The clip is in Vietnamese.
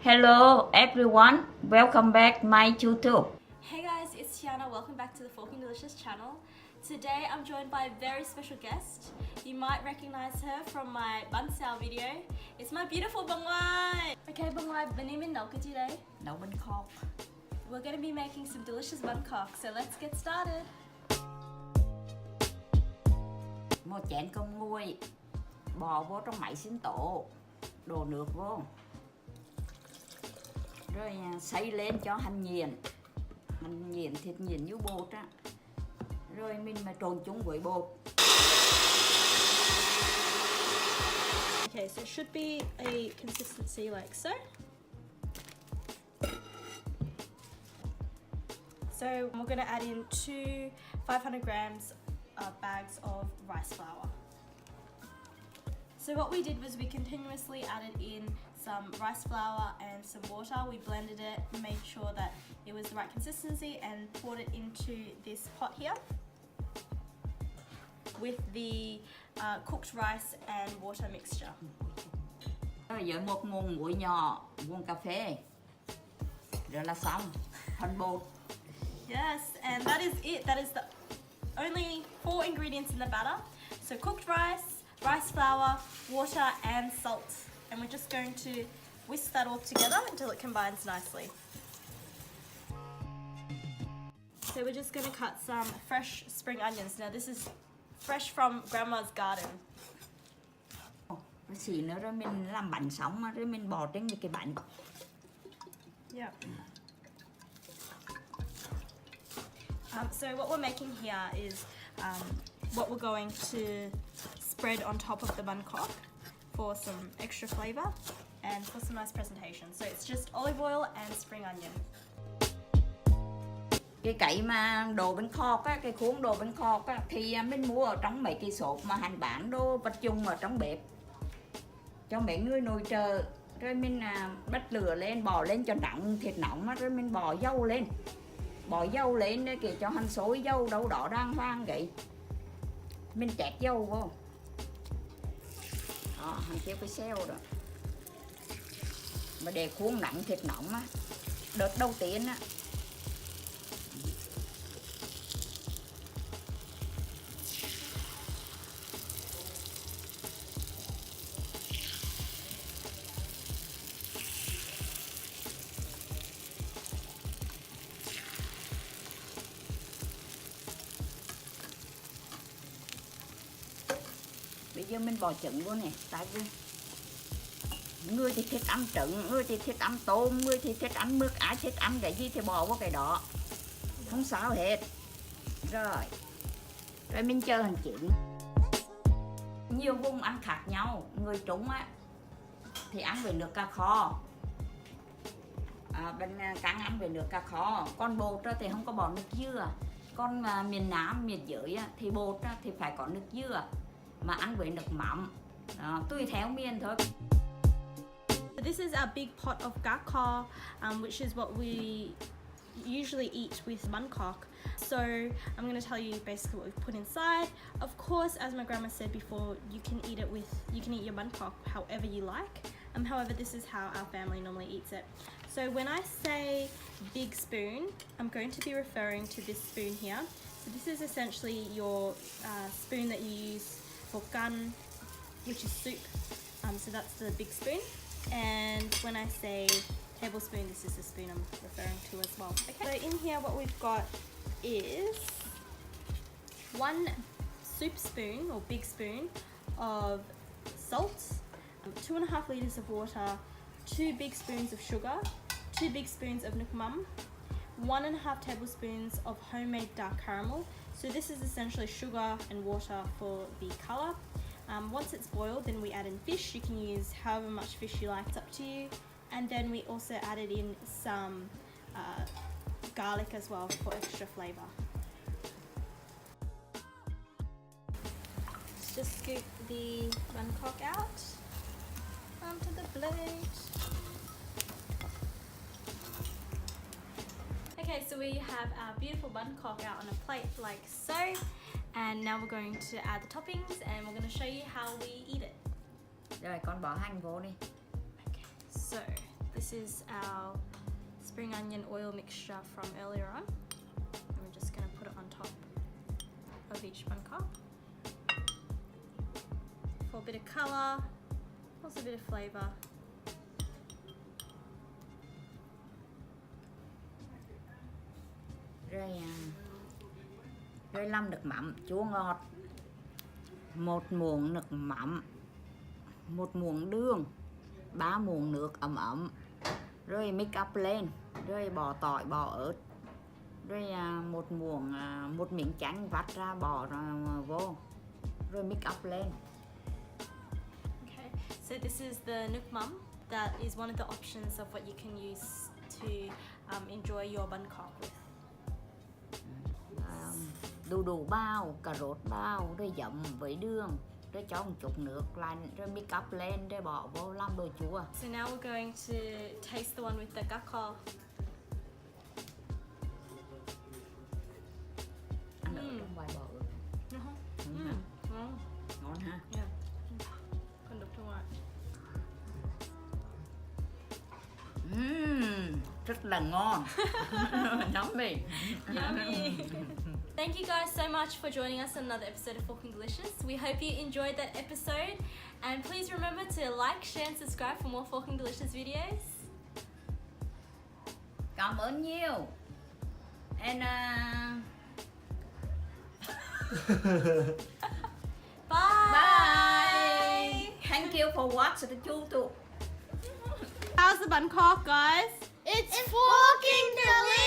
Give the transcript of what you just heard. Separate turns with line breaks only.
Hello everyone, welcome back my YouTube.
Hey guys, it's Tiana. Welcome back to the Forking Delicious channel. Today I'm joined by a very special guest. You might recognize her from my bánh xào video. It's my beautiful Ba Ngoai. Okay, Ba Ngoai, bên em nấu cái gì đây?
Nấu bánh khot.
We're going to be making some delicious banh khot, so let's get started.
Một chén cơm nguội, bỏ vô trong máy sinh tố, đổ nước vô, rồi xay lên cho hành nghiền thịt nghiền như bột á, rồi mình mà trộn chung với bột.
Okay, so it should be a consistency like so. So we're going to add in 500 grams bags of rice flour. So what we did was we continuously added in some rice flour and some water. We blended it, made sure that it was the right consistency and poured it into this pot here with the cooked rice and water mixture.
Rồi với một muỗng muối nhỏ, muỗng cà phê, rồi là xong, thành bột.
Yes, and that is it. That is the only 4 ingredients in the batter. So cooked rice, rice flour, water and salt. And we're just going to whisk that all together until it combines nicely. So we're just going to cut some fresh spring onions. Now this is fresh from grandma's garden.
Rồi xí nữa rồi mình làm bánh xong rồi mình bỏ trên cái bánh.
Yeah. So what we're making here is what we're going to spread on top of the banh khot for some extra flavor and for some nice presentation. So it's just olive oil and spring onion.
Cái mà đồ bánh khot á, cái khuôn đồ bánh khot á, thì mình mua ở trong mấy cái shop mà hành bán đồ vật chung ở trong bếp cho mấy người nội trợ, rồi mình bắt lửa lên, bỏ lên cho nóng, thịt nóng rồi mình bỏ dầu lên để kể cho hành sôi dầu đâu đó đang hoang vậy, mình chét dầu vô, đó, hành kêu cái xeo đó, mà để khuôn nóng thịt nóng á, đợt đầu tiên á. Bây giờ mình bỏ trứng vô nè, tại vì người thì thích ăn trứng, người thì thích ăn tôm, người thì thích ăn mực, ai thích ăn cái gì thì bỏ vô cái đó, không sao hết. Rồi mình chờ hành chín. Nhiều vùng ăn khác nhau, người Trung á thì ăn với nước cá kho, bên Cang ăn với nước cá kho, còn bột thì không có bỏ nước dừa, còn miền Nam, miền dưới á, thì bột thì phải có nước dừa, mà ăn với nước mắm, tùy theo miền thôi.
This is a big pot of cá kho, which is what we usually eat with banh khot. So I'm going to tell you basically what we've put inside. Of course, as my grandma said before, you can eat your banh khot however you like. However, this is how our family normally eats it. So when I say big spoon, I'm going to be referring to this spoon here. So this is essentially your spoon that you use for gan, which is soup. So that's the big spoon. And when I say tablespoon, this is the spoon I'm referring to as well. Okay. So in here what we've got is 1 soup spoon or big spoon of salt, 2.5 litres of water, 2 big spoons of sugar, 2 big spoons of nước mắm, 1.5 tablespoons of homemade dark caramel. So this is essentially sugar and water for the colour. Once it's boiled, then we add in fish. You can use however much fish you like, it's up to you. And then we also added in some garlic as well for extra flavour. Let's just scoop the banh khot out onto the plate. Okay, so we have our beautiful banh khot out on a plate like so. And now we're going to add the toppings and we're going to show you how we eat it.
Rồi con bỏ hành vô đi.
Okay, so This is our spring onion oil mixture from earlier on. And we're just going to put it on top of each banh khot for a bit of colour, also a bit of flavour.
Rồi 5 nước mắm chua ngọt, 1 muỗng nước mắm, 1 muỗng đường, 3 muỗng nước ấm ấm, rồi mix up lên, rồi bỏ tỏi, bỏ ớt, rồi 1 muỗng 1 miếng chanh vắt ra bỏ vô, rồi mix up lên.
Okay, so this is the nước mắm. That is one of the options of what you can use to enjoy your banh khot with.
Đu đủ bao, cà rốt bao, rồi giấm với đường, rồi cho một chút nước lạnh, rồi mix up lên, rồi bỏ vô làm đồ chua.
So now we're going to taste the one with the Ba Ngoai.
Ăn ở trong vài bỏ ớt.
Ngon.
Ngon ha.
Yeah. Con đục trong ngoài.
Rất là ngon. Yummy.
Yummy. Thank you guys so much for joining us on another episode of Forking Delicious. We hope you enjoyed that episode, and please remember to like, share and subscribe for more Forking Delicious videos.
Cảm ơn nhiều. And
Bye.
bye. Thank you for watching the YouTube.
How's the banh khot, guys?
It's fucking delicious!